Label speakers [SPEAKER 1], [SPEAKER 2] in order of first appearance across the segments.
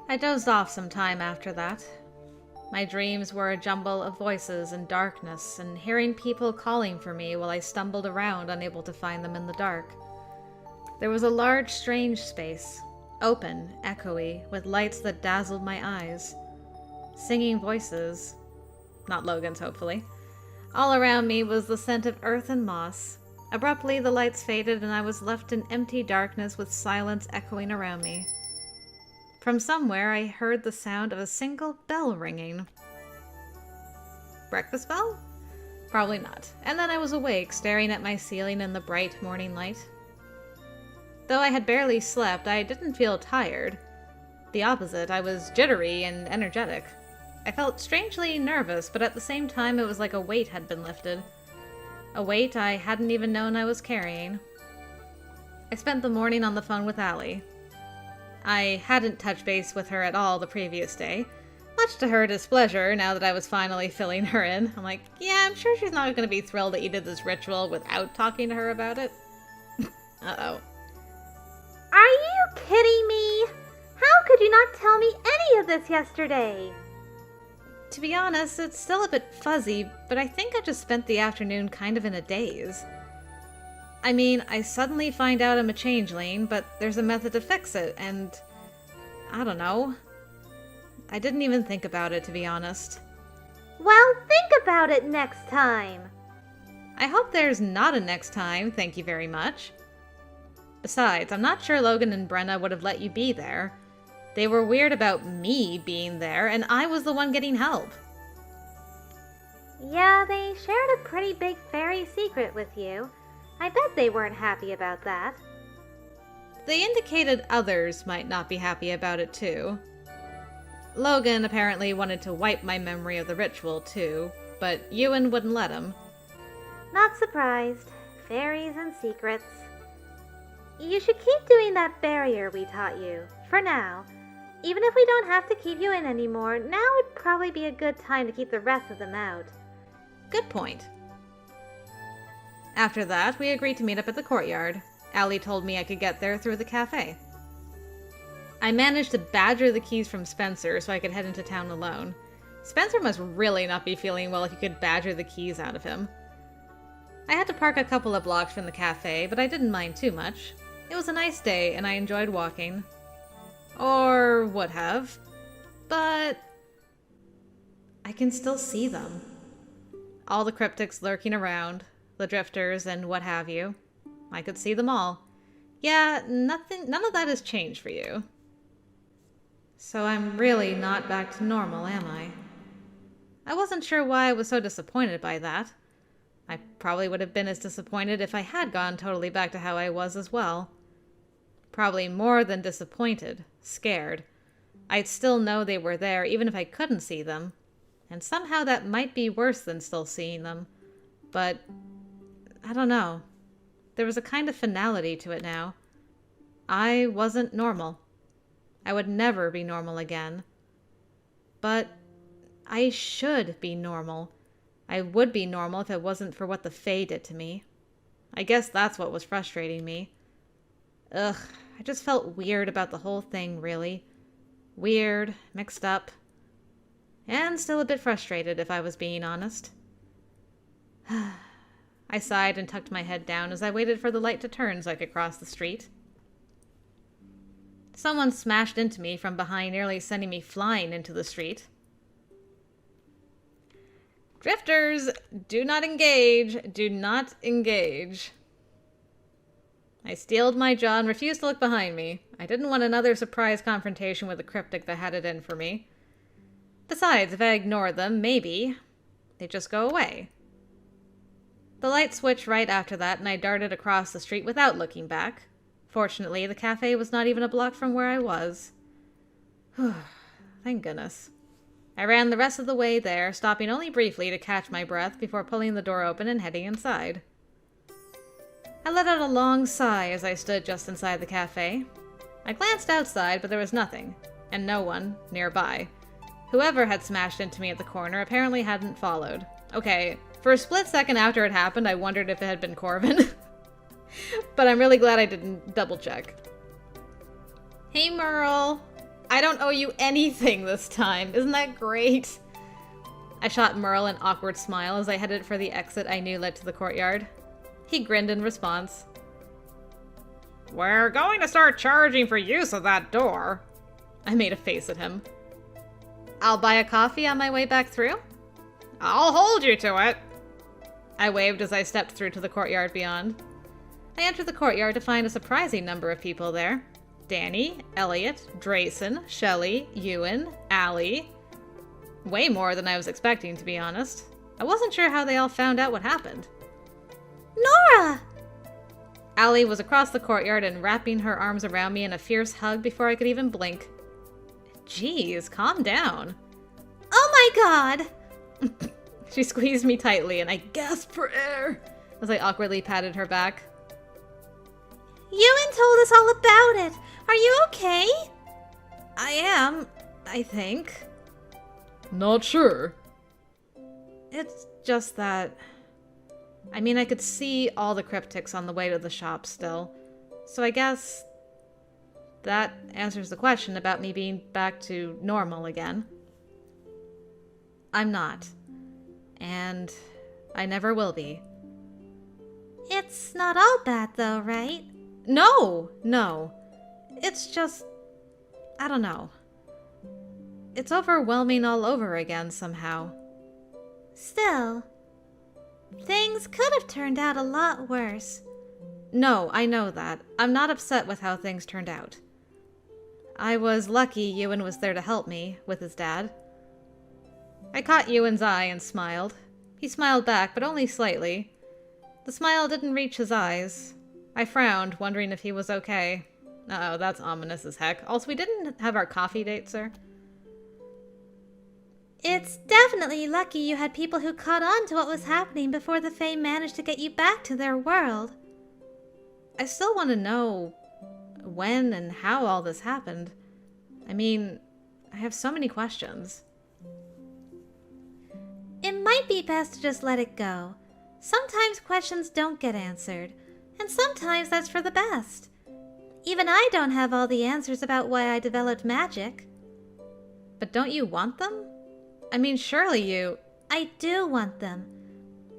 [SPEAKER 1] I dozed off some time after that. My dreams were a jumble of voices and darkness, and hearing people calling for me while I stumbled around unable to find them in the dark. There was a large, strange space, open, echoey, with lights that dazzled my eyes. Singing voices. Not Logan's, hopefully. All around me was the scent of earth and moss. Abruptly, the lights faded, and I was left in empty darkness with silence echoing around me. From somewhere, I heard the sound of a single bell ringing. Breakfast bell? Probably not. And then I was awake, staring at my ceiling in the bright morning light. Though I had barely slept, I didn't feel tired. The opposite, I was jittery and energetic. I felt strangely nervous, but at the same time it was like a weight had been lifted. A weight I hadn't even known I was carrying. I spent the morning on the phone with Allie. I hadn't touched base with her at all the previous day, much to her displeasure now that I was finally filling her in. I'm like, yeah, I'm sure she's not going to be thrilled that you did this ritual without talking to her about it. Uh-oh.
[SPEAKER 2] Are you kidding me? How could you not tell me any of this yesterday?
[SPEAKER 1] To be honest, it's still a bit fuzzy, but I think I just spent the afternoon kind of in a daze. I mean, I suddenly find out I'm a changeling, but there's a method to fix it, and I don't know. I didn't even think about it, to be honest.
[SPEAKER 2] Well, think about it next time.
[SPEAKER 1] I hope there's not a next time, thank you very much. Besides, I'm not sure Logan and Brenna would have let you be there. They were weird about me being there, and I was the one getting help.
[SPEAKER 2] Yeah, they shared a pretty big fairy secret with you. I bet they weren't happy about that.
[SPEAKER 1] They indicated others might not be happy about it too. Logan apparently wanted to wipe my memory of the ritual too, but Ewan wouldn't let him.
[SPEAKER 2] Not surprised. Fairies and secrets. You should keep doing that barrier we taught you, for now. Even if we don't have to keep you in anymore, now would probably be a good time to keep the rest of them out.
[SPEAKER 1] Good point. After that, we agreed to meet up at the Courtyard. Allie told me I could get there through the cafe. I managed to badger the keys from Spencer so I could head into town alone. Spencer must really not be feeling well if you could badger the keys out of him. I had to park a couple of blocks from the cafe, but I didn't mind too much. It was a nice day, and I enjoyed walking. Or would have. But I can still see them. All the cryptics lurking around, the drifters and what have you. I could see them all. Yeah, none of that has changed for you. So I'm really not back to normal, am I? I wasn't sure why I was so disappointed by that. I probably would have been as disappointed if I had gone totally back to how I was as well. Probably more than disappointed, scared. I'd still know they were there even if I couldn't see them. And somehow that might be worse than still seeing them. But I don't know. There was a kind of finality to it now. I wasn't normal. I would never be normal again. But I should be normal. I would be normal if it wasn't for what the Fae did to me. I guess that's what was frustrating me. Ugh, I just felt weird about the whole thing, really. Weird, mixed up, and still a bit frustrated, if I was being honest. I sighed and tucked my head down as I waited for the light to turn so I could cross the street. Someone smashed into me from behind, nearly sending me flying into the street. Drifters, do not engage. Do not engage. I steeled my jaw and refused to look behind me. I didn't want another surprise confrontation with a cryptic that had it in for me. Besides, if I ignored them, maybe they'd just go away. The light switched right after that, and I darted across the street without looking back. Fortunately, the cafe was not even a block from where I was. Thank goodness. I ran the rest of the way there, stopping only briefly to catch my breath before pulling the door open and heading inside. I let out a long sigh as I stood just inside the cafe. I glanced outside, but there was nothing, and no one nearby. Whoever had smashed into me at the corner apparently hadn't followed. Okay, for a split second after it happened, I wondered if it had been Corbin. But I'm really glad I didn't double check. Hey, Merle. I don't owe you anything this time. Isn't that great? I shot Merle an awkward smile as I headed for the exit I knew led to the courtyard. He grinned in response. We're going to start charging for use of that door. I made a face at him. I'll buy a coffee on my way back through? I'll hold you to it. I waved as I stepped through to the courtyard beyond. I entered the courtyard to find a surprising number of people there. Danny, Elliot, Drayson, Shelley, Ewan, Allie. Way more than I was expecting, to be honest. I wasn't sure how they all found out what happened.
[SPEAKER 2] Nora!
[SPEAKER 1] Allie was across the courtyard and wrapping her arms around me in a fierce hug before I could even blink. Jeez, calm down.
[SPEAKER 2] Oh my god!
[SPEAKER 1] She squeezed me tightly and I gasped for air as I awkwardly patted her back.
[SPEAKER 2] Ewan told us all about it. Are you okay?
[SPEAKER 1] I am, I think.
[SPEAKER 3] Not sure.
[SPEAKER 1] It's just that... I could see all the cryptics on the way to the shop still. So I guess that answers the question about me being back to normal again. I'm not. And I never will be.
[SPEAKER 2] It's not all bad though, right?
[SPEAKER 1] No. It's just... I don't know. It's overwhelming all over again somehow.
[SPEAKER 2] Still, things could have turned out a lot worse.
[SPEAKER 1] No, I know that. I'm not upset with how things turned out. I was lucky Ewan was there to help me with his dad. I caught Ewan's eye and smiled. He smiled back, but only slightly. The smile didn't reach his eyes. I frowned, wondering if he was okay. Uh-oh, that's ominous as heck. Also, we didn't have our coffee date, sir.
[SPEAKER 2] It's definitely lucky you had people who caught on to what was happening before the Fae managed to get you back to their world.
[SPEAKER 1] I still want to know when and how all this happened. I have so many questions.
[SPEAKER 2] It might be best to just let it go. Sometimes questions don't get answered, and sometimes that's for the best. Even I don't have all the answers about why I developed magic.
[SPEAKER 1] But don't you want them? Surely you...
[SPEAKER 2] I do want them.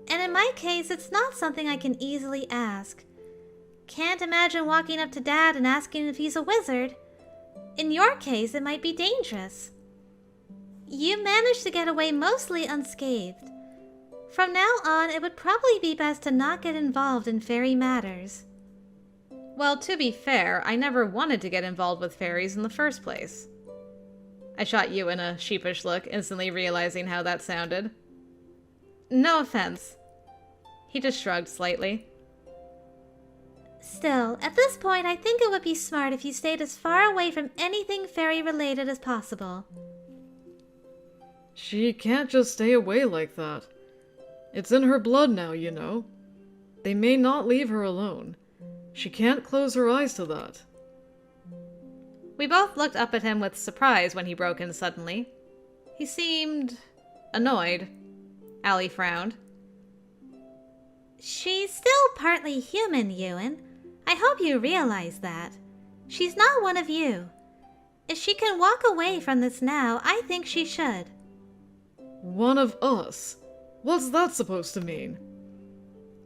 [SPEAKER 2] And in my case, it's not something I can easily ask. Can't imagine walking up to Dad and asking if he's a wizard. In your case, it might be dangerous. You managed to get away mostly unscathed. From now on, it would probably be best to not get involved in fairy matters.
[SPEAKER 1] Well, to be fair, I never wanted to get involved with fairies in the first place. I shot Ewan a sheepish look, instantly realizing how that sounded. No offense. He just shrugged slightly.
[SPEAKER 2] Still, at this point, I think it would be smart if you stayed as far away from anything fairy-related as possible.
[SPEAKER 3] She can't just stay away like that. It's in her blood now, you know. They may not leave her alone. She can't close her eyes to that.
[SPEAKER 1] We both looked up at him with surprise when he broke in suddenly. He seemed annoyed. Allie frowned.
[SPEAKER 2] She's still partly human, Ewan. I hope you realize that. She's not one of you. If she can walk away from this now, I think she should.
[SPEAKER 3] One of us? What's that supposed to mean?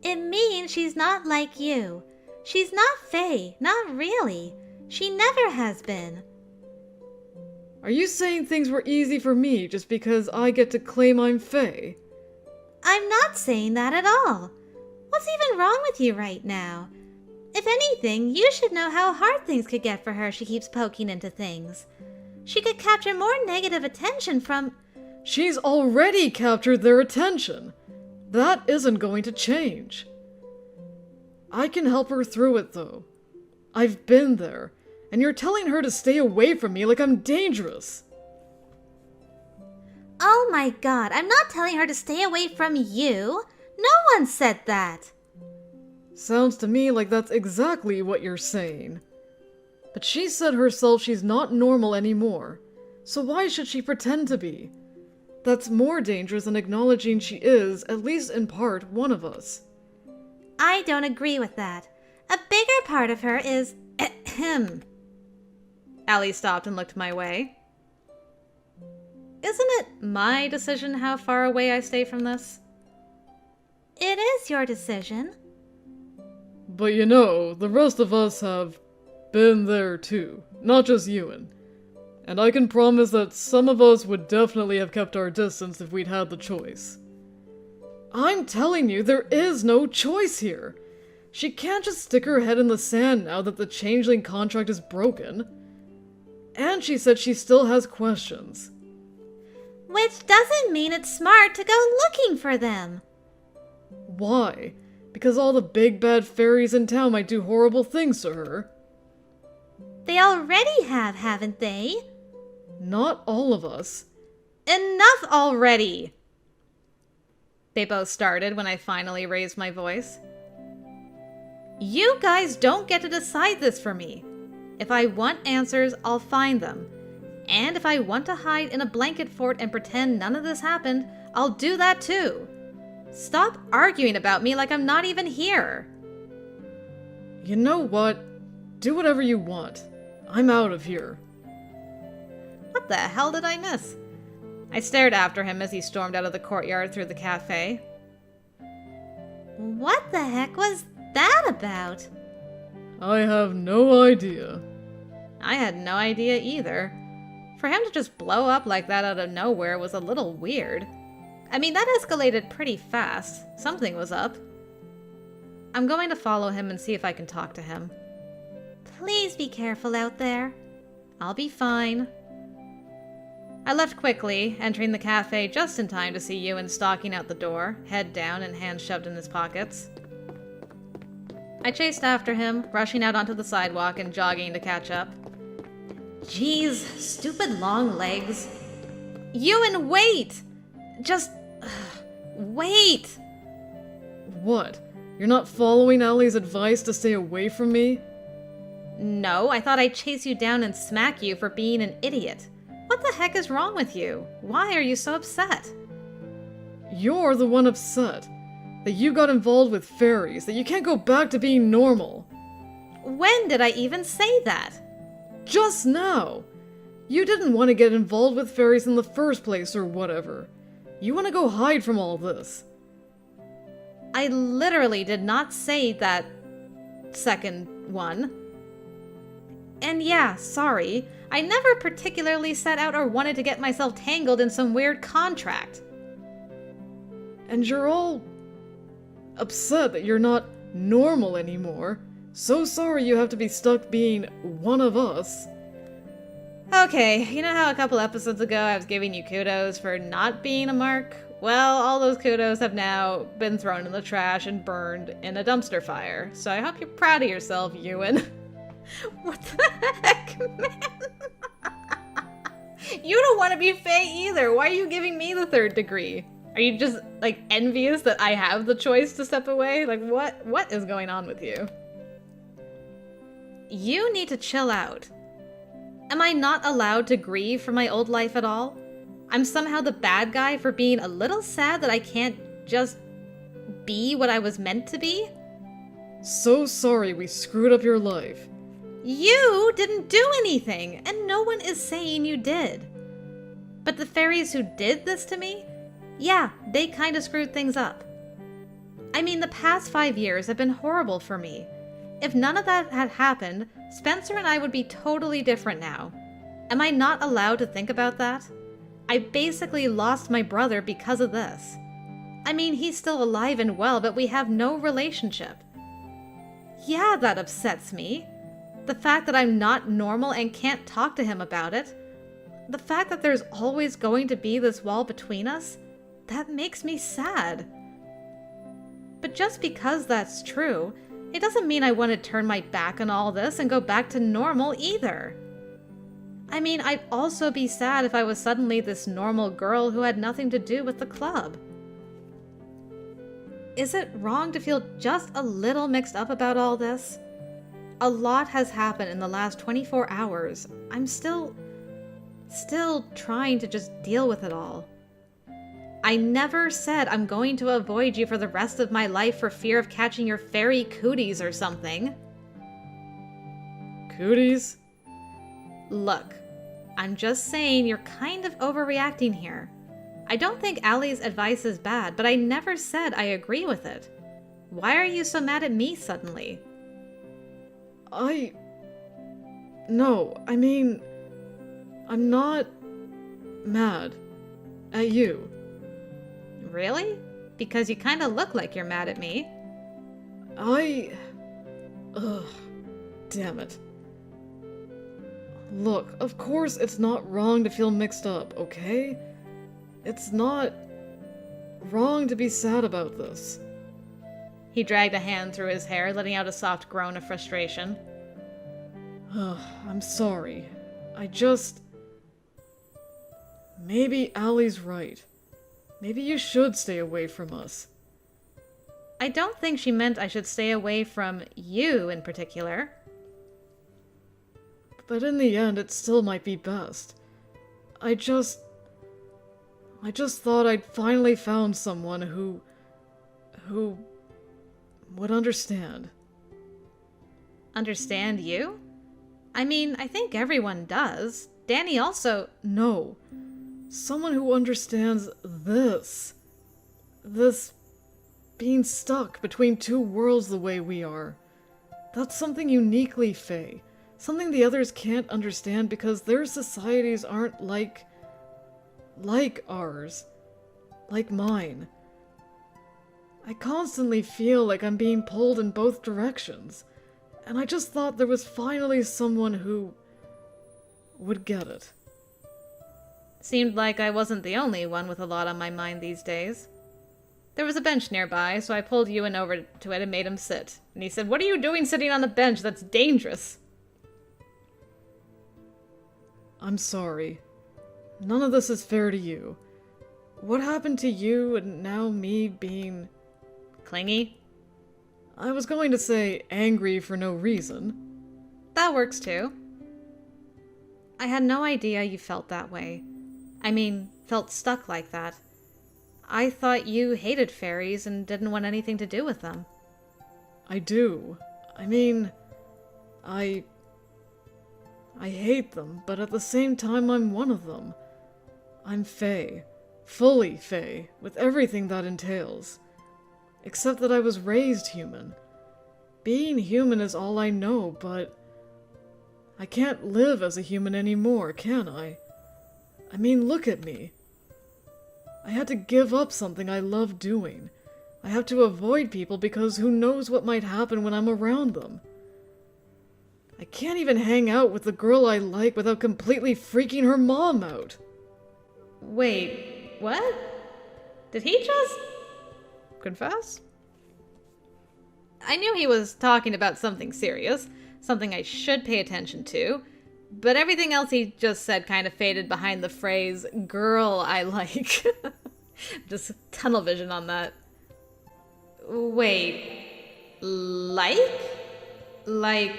[SPEAKER 2] It means she's not like you. She's not Fae, not really. She never has been.
[SPEAKER 3] Are you saying things were easy for me just because I get to claim I'm Fae?
[SPEAKER 2] I'm not saying that at all. What's even wrong with you right now? If anything, you should know how hard things could get for her if she keeps poking into things. She could capture more negative attention from...
[SPEAKER 3] She's already captured their attention. That isn't going to change. I can help her through it, though. I've been there, and you're telling her to stay away from me like I'm dangerous.
[SPEAKER 2] Oh my god, I'm not telling her to stay away from you. No one said that.
[SPEAKER 3] Sounds to me like that's exactly what you're saying. But she said herself she's not normal anymore, so why should she pretend to be? That's more dangerous than acknowledging she is, at least in part, one of us.
[SPEAKER 2] I don't agree with that. A bigger part of her is...
[SPEAKER 1] Allie stopped and looked my way. Isn't it my decision how far away I stay from this?
[SPEAKER 2] It is your decision.
[SPEAKER 3] But you know, the rest of us have been there too, not just Ewan. And I can promise that some of us would definitely have kept our distance if we'd had the choice. I'm telling you, there is no choice here. She can't just stick her head in the sand now that the changeling contract is broken. And she said she still has questions.
[SPEAKER 2] Which doesn't mean it's smart to go looking for them.
[SPEAKER 3] Why? Because all the big bad fairies in town might do horrible things to her.
[SPEAKER 2] They already have, haven't they?
[SPEAKER 3] Not all of us.
[SPEAKER 1] Enough already! They both started when I finally raised my voice. You guys don't get to decide this for me. If I want answers, I'll find them. And if I want to hide in a blanket fort and pretend none of this happened, I'll do that too. Stop arguing about me like I'm not even here.
[SPEAKER 3] You know what? Do whatever you want. I'm out of here.
[SPEAKER 1] What the hell did I miss? I stared after him as he stormed out of the courtyard through the cafe.
[SPEAKER 2] What the heck was that about?
[SPEAKER 3] I have no idea.
[SPEAKER 1] I had no idea either. For him to just blow up like that out of nowhere was a little weird. I mean, that escalated pretty fast. Something was up. I'm going to follow him and see if I can talk to him.
[SPEAKER 2] Please be careful out there.
[SPEAKER 1] I'll be fine. I left quickly, entering the cafe just in time to see Ewan stalking out the door, head down and hands shoved in his pockets. I chased after him, rushing out onto the sidewalk and jogging to catch up. Jeez, stupid long legs. Ewan, wait! Just... wait!
[SPEAKER 3] What? You're not following Allie's advice to stay away from me?
[SPEAKER 1] No, I thought I'd chase you down and smack you for being an idiot. What the heck is wrong with you? Why are you so upset?
[SPEAKER 3] You're the one upset. That you got involved with fairies, that you can't go back to being normal.
[SPEAKER 1] When did I even say that?
[SPEAKER 3] Just now! You didn't want to get involved with fairies in the first place or whatever. You want to go hide from all this.
[SPEAKER 1] I literally did not say that second one. And yeah, sorry. I never particularly set out or wanted to get myself tangled in some weird contract.
[SPEAKER 3] And you're all upset that you're not normal anymore. So sorry you have to be stuck being one of us.
[SPEAKER 1] Okay, you know how a couple episodes ago I was giving you kudos for not being a Marc? Well, all those kudos have now been thrown in the trash and burned in a dumpster fire. So I hope you're proud of yourself, Ewan. What the heck, man? You don't want to be Fae either. Why are you giving me the third degree? Are you just, like, envious that I have the choice to step away? Like, what is going on with you? You need to chill out. Am I not allowed to grieve for my old life at all? I'm somehow the bad guy for being a little sad that I can't just be what I was meant to be?
[SPEAKER 3] So sorry we screwed up your life.
[SPEAKER 1] You didn't do anything, and no one is saying you did. But the fairies who did this to me, yeah, they kind of screwed things up. I mean, the past 5 years have been horrible for me. If none of that had happened, Spencer and I would be totally different now. Am I not allowed to think about that? I basically lost my brother because of this. I mean, he's still alive and well, but we have no relationship. Yeah, that upsets me. The fact that I'm not normal and can't talk to him about it. The fact that there's always going to be this wall between us. That makes me sad. But just because that's true, it doesn't mean I want to turn my back on all this and go back to normal either. I mean, I'd also be sad if I was suddenly this normal girl who had nothing to do with the club. Is it wrong to feel just a little mixed up about all this? A lot has happened in the last 24 hours. I'm still trying to just deal with it all. I never said I'm going to avoid you for the rest of my life for fear of catching your fairy cooties or something.
[SPEAKER 3] Cooties?
[SPEAKER 1] Look, I'm just saying you're kind of overreacting here. I don't think Allie's advice is bad, but I never said I agree with it. Why are you so mad at me suddenly?
[SPEAKER 3] No, I mean, I'm not mad at you.
[SPEAKER 1] Really? Because you kind of look like you're mad at me.
[SPEAKER 3] Ugh, damn it. Look, of course it's not wrong to feel mixed up, okay? It's not wrong to be sad about this.
[SPEAKER 1] He dragged a hand through his hair, letting out a soft groan of frustration.
[SPEAKER 3] I'm sorry. Maybe Allie's right. Maybe you should stay away from us.
[SPEAKER 1] I don't think she meant I should stay away from you in particular.
[SPEAKER 3] But in the end, it still might be best. I just thought I'd finally found someone who would understand.
[SPEAKER 1] Understand you? I mean, I think everyone does. Danny also...
[SPEAKER 3] No. Someone who understands this. This being stuck between two worlds the way we are. That's something uniquely Fae. Something the others can't understand because their societies aren't like ours. Like mine. I constantly feel like I'm being pulled in both directions. And I just thought there was finally someone who would get it.
[SPEAKER 1] Seemed like I wasn't the only one with a lot on my mind these days. There was a bench nearby, so I pulled Ewan over to it and made him sit. And he said, "What are you doing sitting on the bench? That's dangerous."
[SPEAKER 3] I'm sorry. None of this is fair to you. What happened to you and now me being...
[SPEAKER 1] Clingy?
[SPEAKER 3] I was going to say angry for no reason.
[SPEAKER 1] That works too. I had no idea you felt that way. I mean, felt stuck like that. I thought you hated fairies and didn't want anything to do with them.
[SPEAKER 3] I do. I mean, I hate them, but at the same time I'm one of them. I'm Fae. Fully Fae, with everything that entails. Except that I was raised human. Being human is all I know, but I can't live as a human anymore, can I? I mean, look at me. I had to give up something I love doing. I have to avoid people because who knows what might happen when I'm around them. I can't even hang out with the girl I like without completely freaking her mom out.
[SPEAKER 1] Wait, what? Did he just... confess? I knew he was talking about something serious, something I should pay attention to, but everything else he just said kind of faded behind the phrase, "girl I like." Just tunnel vision on that. Wait, like? Like?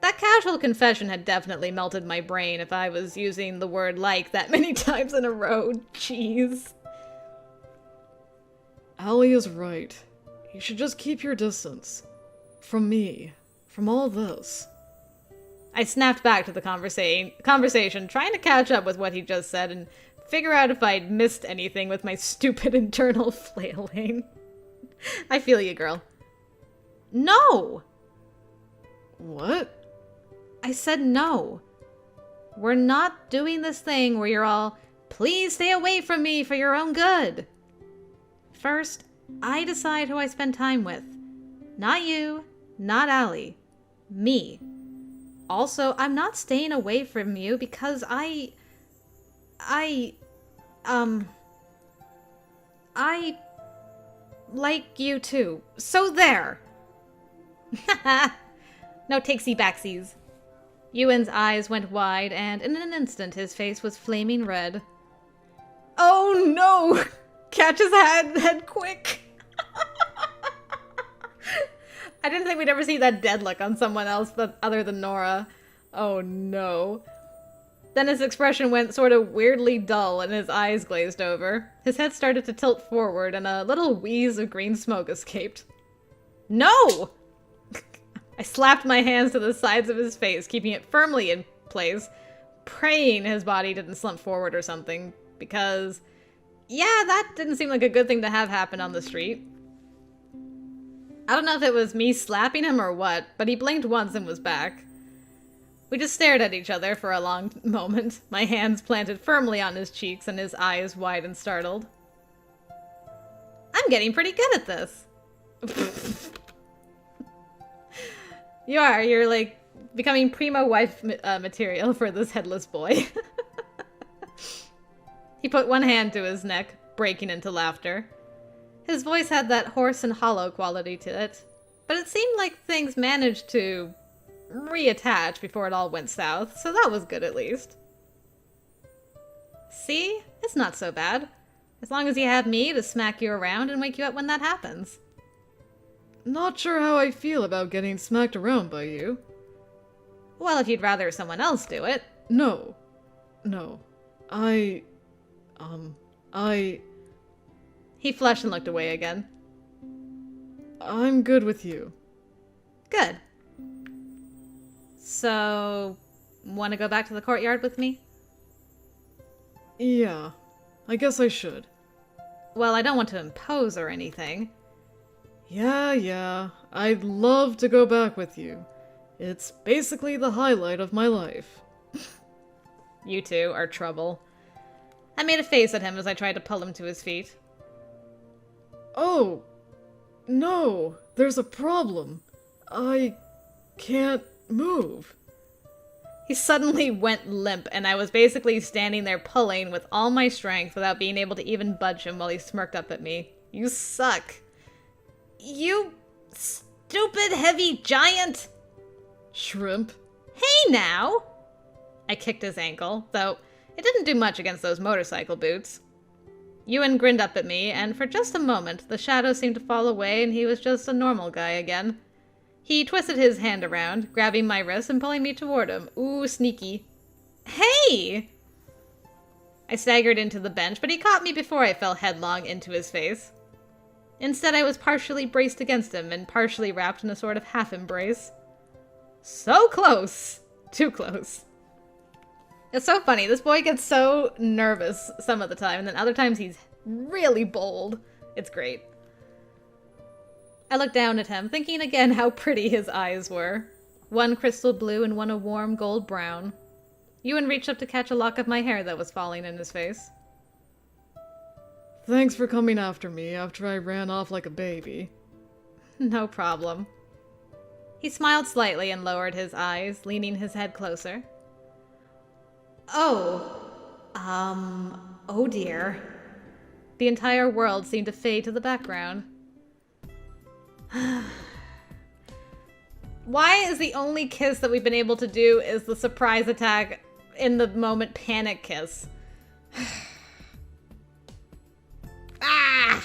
[SPEAKER 1] That casual confession had definitely melted my brain if I was using the word like that many times in a row. Jeez.
[SPEAKER 3] Allie is right. You should just keep your distance. From me. From all this.
[SPEAKER 1] I snapped back to the conversation, trying to catch up with what he just said and figure out if I'd missed anything with my stupid internal flailing. I feel you, girl. No!
[SPEAKER 3] What?
[SPEAKER 1] I said no. We're not doing this thing where you're all, "Please stay away from me for your own good." First, I decide who I spend time with. Not you, not Allie. Me. Also, I'm not staying away from you because I like you too. So there! No takesy-backsies. Ewan's eyes went wide, and in an instant his face was flaming red. Oh no! Catch his head quick! I didn't think we'd ever see that dead look on someone else but other than Nora. Oh no. Then his expression went sort of weirdly dull and his eyes glazed over. His head started to tilt forward and a little wheeze of green smoke escaped. No! I slapped my hands to the sides of his face, keeping it firmly in place, praying his body didn't slump forward or something, because, yeah, that didn't seem like a good thing to have happen on the street. I don't know if it was me slapping him or what, but he blinked once and was back. We just stared at each other for a long moment, my hands planted firmly on his cheeks and his eyes wide and startled. I'm getting pretty good at this. You are. You're, like, becoming primo wife material for this headless boy. He put one hand to his neck, breaking into laughter. His voice had that hoarse and hollow quality to it, but it seemed like things managed to reattach before it all went south, so that was good at least. See? It's not so bad. As long as you have me to smack you around and wake you up when that happens.
[SPEAKER 3] Not sure how I feel about getting smacked around by you.
[SPEAKER 1] Well, if you'd rather someone else do it.
[SPEAKER 3] No.
[SPEAKER 1] He flushed and looked away again.
[SPEAKER 3] I'm good with you.
[SPEAKER 1] Good. So, want to go back to the courtyard with me?
[SPEAKER 3] Yeah, I guess I should.
[SPEAKER 1] Well, I don't want to impose or anything.
[SPEAKER 3] Yeah, I'd love to go back with you. It's basically the highlight of my life.
[SPEAKER 1] You two are trouble. I made a face at him as I tried to pull him to his feet.
[SPEAKER 3] Oh, no, there's a problem. I can't move.
[SPEAKER 1] He suddenly went limp, and I was basically standing there pulling with all my strength without being able to even budge him while he smirked up at me. You suck. You stupid heavy giant!
[SPEAKER 3] Shrimp.
[SPEAKER 1] Hey now! I kicked his ankle, though it didn't do much against those motorcycle boots. Ewan grinned up at me, and for just a moment, the shadow seemed to fall away and he was just a normal guy again. He twisted his hand around, grabbing my wrist and pulling me toward him. Ooh, sneaky. Hey! I staggered into the bench, but he caught me before I fell headlong into his face. Instead, I was partially braced against him and partially wrapped in a sort of half-embrace. So close! Too close. It's so funny. This boy gets so nervous some of the time, and then other times he's really bold. It's great. I looked down at him, thinking again how pretty his eyes were. One crystal blue and one a warm gold brown. Ewan reached up to catch a lock of my hair that was falling in his face.
[SPEAKER 3] Thanks for coming after me after I ran off like a baby.
[SPEAKER 1] No problem. He smiled slightly and lowered his eyes, leaning his head closer. Oh dear. The entire world seemed to fade to the background. Why is the only kiss that we've been able to do is the surprise attack in the moment panic kiss? Ah!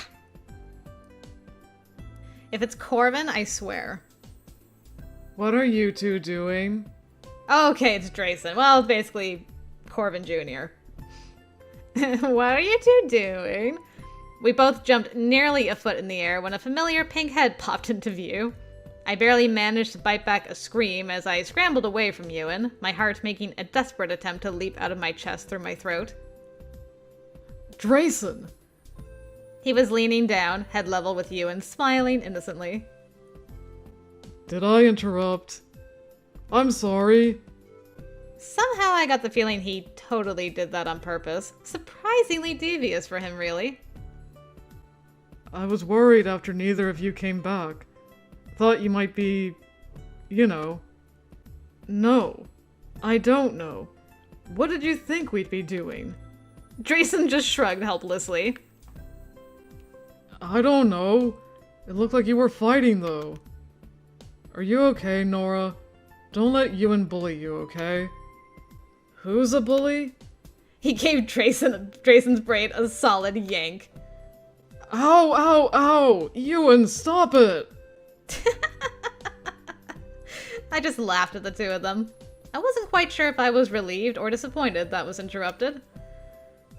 [SPEAKER 1] If it's Corvin, I swear.
[SPEAKER 3] What are you two doing?
[SPEAKER 1] Okay, it's Drayson. Well, basically, Corvin Jr. What are you two doing? We both jumped nearly a foot in the air when a familiar pink head popped into view. I barely managed to bite back a scream as I scrambled away from Ewan, my heart making a desperate attempt to leap out of my chest through my throat.
[SPEAKER 3] Drayson!
[SPEAKER 1] He was leaning down, head level with Ewan, smiling innocently.
[SPEAKER 3] Did I interrupt? I'm sorry.
[SPEAKER 1] Somehow I got the feeling he totally did that on purpose. Surprisingly devious for him, really.
[SPEAKER 3] I was worried after neither of you came back. Thought you might be... you know. No. I don't know. What did you think we'd be doing?
[SPEAKER 1] Drayson just shrugged helplessly.
[SPEAKER 3] I don't know. It looked like you were fighting, though. Are you okay, Nora? Don't let Ewan bully you, okay? Who's a bully?
[SPEAKER 1] He gave Drayson's braid a solid yank.
[SPEAKER 3] Ow, ow, ow! Ewan, stop it!
[SPEAKER 1] I just laughed at the two of them. I wasn't quite sure if I was relieved or disappointed that was interrupted.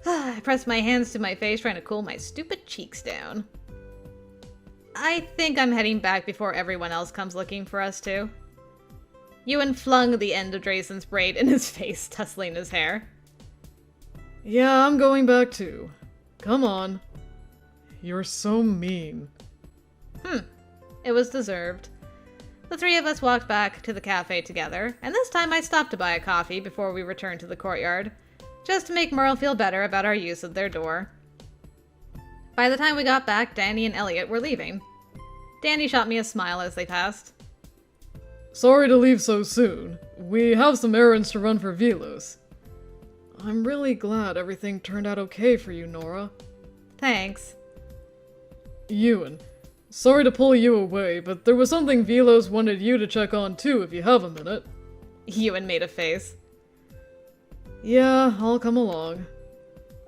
[SPEAKER 1] I pressed my hands to my face, trying to cool my stupid cheeks down. I think I'm heading back before everyone else comes looking for us, too. Ewan flung the end of Drayson's braid in his face, tussling his hair.
[SPEAKER 3] Yeah, I'm going back too. Come on. You're so mean.
[SPEAKER 1] It was deserved. The three of us walked back to the cafe together, and this time I stopped to buy a coffee before we returned to the courtyard, just to make Merle feel better about our use of their door. By the time we got back, Danny and Elliot were leaving. Danny shot me a smile as they passed.
[SPEAKER 3] Sorry to leave so soon. We have some errands to run for Velos. I'm really glad everything turned out okay for you, Nora.
[SPEAKER 1] Thanks.
[SPEAKER 3] Ewan, sorry to pull you away, but there was something Velos wanted you to check on too if you have a minute.
[SPEAKER 1] Ewan made a face.
[SPEAKER 3] Yeah, I'll come along.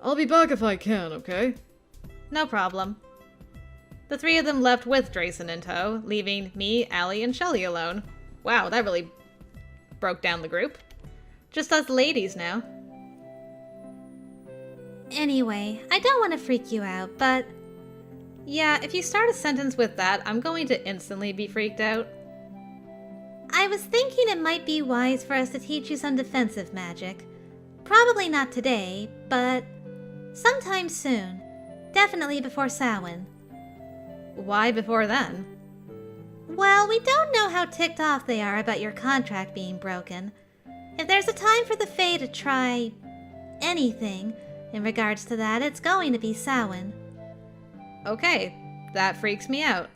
[SPEAKER 3] I'll be back if I can, okay?
[SPEAKER 1] No problem. The three of them left with Drayson in tow, leaving me, Allie, and Shelley alone. Wow, that really broke down the group. Just us ladies now.
[SPEAKER 2] Anyway, I don't want to freak you out, but
[SPEAKER 1] Yeah, if you start a sentence with that, I'm going to instantly be freaked out.
[SPEAKER 2] I was thinking it might be wise for us to teach you some defensive magic. Probably not today, but sometime soon. Definitely before Samhain.
[SPEAKER 1] Why before then?
[SPEAKER 2] Well, we don't know how ticked off they are about your contract being broken. If there's a time for the Fae to try anything in regards to that, it's going to be Samhain.
[SPEAKER 1] Okay, that freaks me out.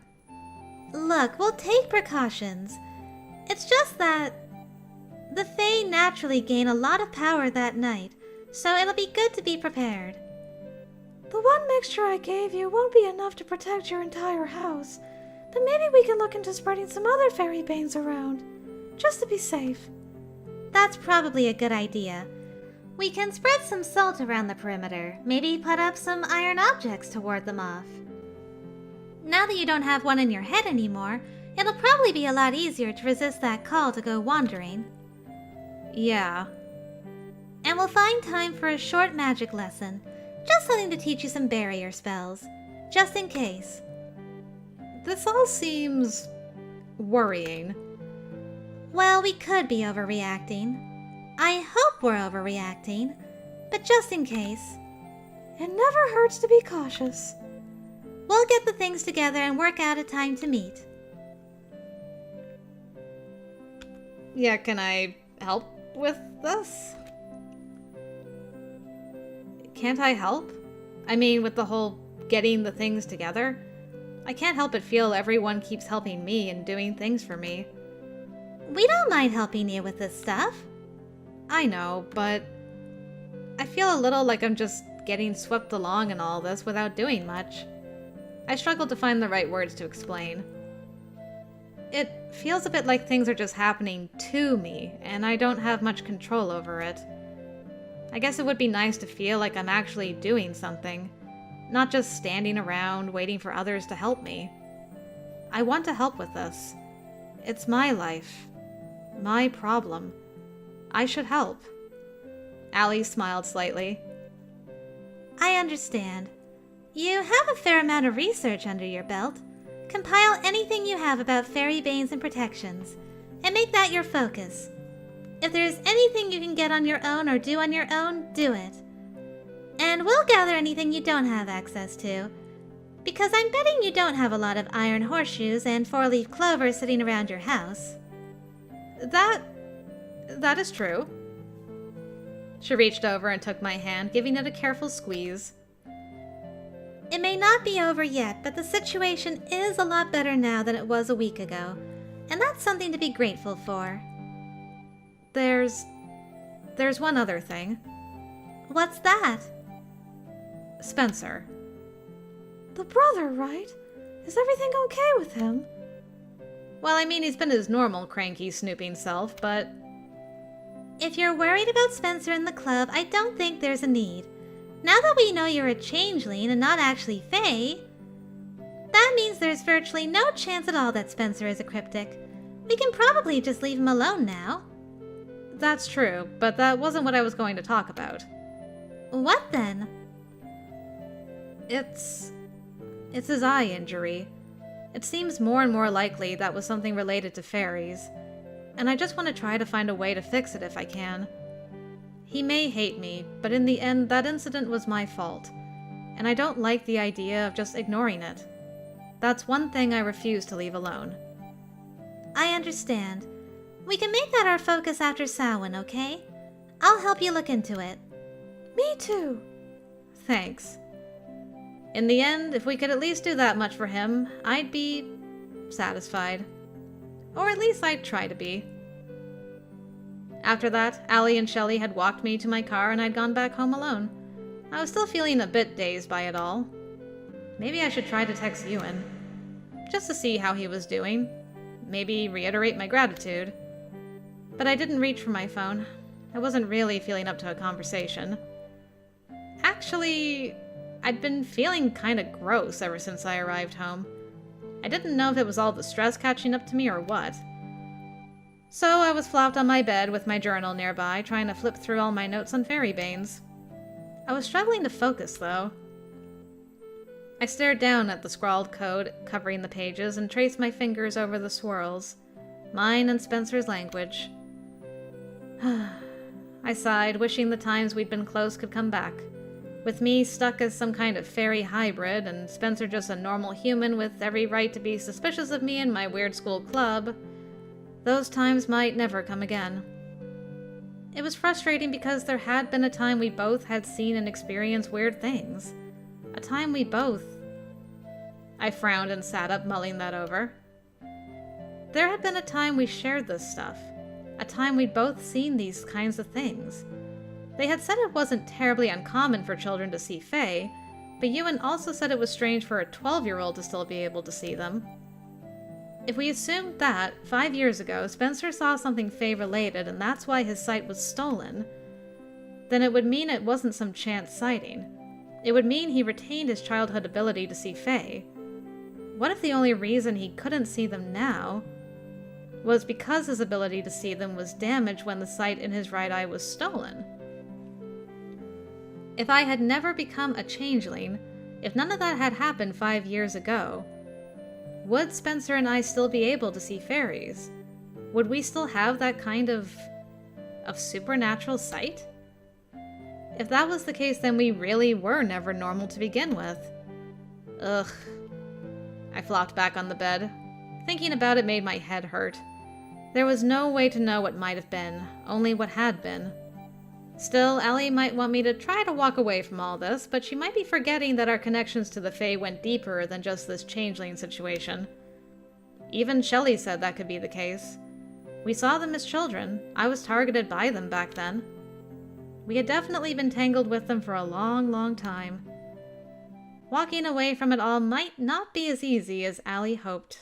[SPEAKER 2] Look, we'll take precautions. It's just that the Fae naturally gain a lot of power that night, so it'll be good to be prepared.
[SPEAKER 4] The one mixture I gave you won't be enough to protect your entire house, but maybe we can look into spreading some other fairy banes around, just to be safe.
[SPEAKER 2] That's probably a good idea. We can spread some salt around the perimeter, maybe put up some iron objects to ward them off. Now that you don't have one in your head anymore, it'll probably be a lot easier to resist that call to go wandering.
[SPEAKER 1] Yeah.
[SPEAKER 2] And we'll find time for a short magic lesson, just something to teach you some barrier spells, just in case.
[SPEAKER 1] This all seems worrying.
[SPEAKER 2] Well, we could be overreacting. I hope we're overreacting, but just in case.
[SPEAKER 4] It never hurts to be cautious.
[SPEAKER 2] We'll get the things together and work out a time to meet.
[SPEAKER 1] Yeah, can I help with this? Can't I help? I mean, with the whole getting the things together? I can't help but feel everyone keeps helping me and doing things for me.
[SPEAKER 2] We don't mind helping you with this stuff.
[SPEAKER 1] I know, but I feel a little like I'm just getting swept along in all this without doing much. I struggle to find the right words to explain. It feels a bit like things are just happening to me, and I don't have much control over it. I guess it would be nice to feel like I'm actually doing something, not just standing around waiting for others to help me. I want to help with this. It's my life. My problem. I should help. Allie smiled slightly.
[SPEAKER 2] I understand. You have a fair amount of research under your belt. Compile anything you have about fairy banes and protections, and make that your focus. If there's anything you can get on your own or do on your own, do it. And we'll gather anything you don't have access to, because I'm betting you don't have a lot of iron horseshoes and four-leaf clover sitting around your house.
[SPEAKER 1] That is true. She reached over and took my hand, giving it a careful squeeze.
[SPEAKER 2] It may not be over yet, but the situation is a lot better now than it was a week ago, and that's something to be grateful for.
[SPEAKER 1] There's one other thing.
[SPEAKER 2] What's that?
[SPEAKER 1] Spencer.
[SPEAKER 4] The brother, right? Is everything okay with him?
[SPEAKER 1] Well, I mean, he's been his normal cranky, snooping self, but...
[SPEAKER 2] If you're worried about Spencer in the club, I don't think there's a need. Now that we know you're a changeling and not actually Fae, that means there's virtually no chance at all that Spencer is a cryptic. We can probably just leave him alone now.
[SPEAKER 1] That's true, but that wasn't what I was going to talk about.
[SPEAKER 2] What then?
[SPEAKER 1] It's his eye injury. It seems more and more likely that was something related to fairies. and I just want to try to find a way to fix it if I can. He may hate me, but in the end, that incident was my fault, and I don't like the idea of just ignoring it. That's one thing I refuse to leave alone.
[SPEAKER 2] I understand. We can make that our focus after Samhain, okay? I'll help you look into it.
[SPEAKER 4] Me too.
[SPEAKER 1] Thanks. In the end, if we could at least do that much for him, I'd be satisfied. Or at least I'd try to be. After that, Allie and Shelley had walked me to my car and I'd gone back home alone. I was still feeling a bit dazed by it all. Maybe I should try to text Ewan, just to see how he was doing. Maybe reiterate my gratitude. But I didn't reach for my phone. I wasn't really feeling up to a conversation. Actually, I'd been feeling kinda gross ever since I arrived home. I didn't know if it was all the stress catching up to me or what. So I was flopped on my bed with my journal nearby, trying to flip through all my notes on fairy banes. I was struggling to focus, though. I stared down at the scrawled code covering the pages and traced my fingers over the swirls. Mine and Spencer's language. I sighed, wishing the times we'd been close could come back. With me stuck as some kind of fairy hybrid, and Spencer just a normal human with every right to be suspicious of me and my weird school club, those times might never come again. It was frustrating because there had been a time we both had seen and experienced weird things. A time we both... I frowned and sat up, mulling that over. There had been a time we shared this stuff. A time we'd both seen these kinds of things. They had said it wasn't terribly uncommon for children to see fae, but Ewan also said it was strange for a 12-year-old to still be able to see them. If we assumed that, 5 years ago, Spencer saw something fae-related and that's why his sight was stolen, then it would mean it wasn't some chance sighting. It would mean he retained his childhood ability to see fae. What if the only reason he couldn't see them now was because his ability to see them was damaged when the sight in his right eye was stolen? If I had never become a changeling, if none of that had happened 5 years ago, would Spencer and I still be able to see fairies? Would we still have that kind of supernatural sight? If that was the case, then we really were never normal to begin with. Ugh. I flopped back on the bed. Thinking about it made my head hurt. There was no way to know what might have been, only what had been. Still, Allie might want me to try to walk away from all this, but she might be forgetting that our connections to the Fae went deeper than just this changeling situation. Even Shelley said that could be the case. We saw them as children. I was targeted by them back then. We had definitely been tangled with them for a long, long time. Walking away from it all might not be as easy as Allie hoped.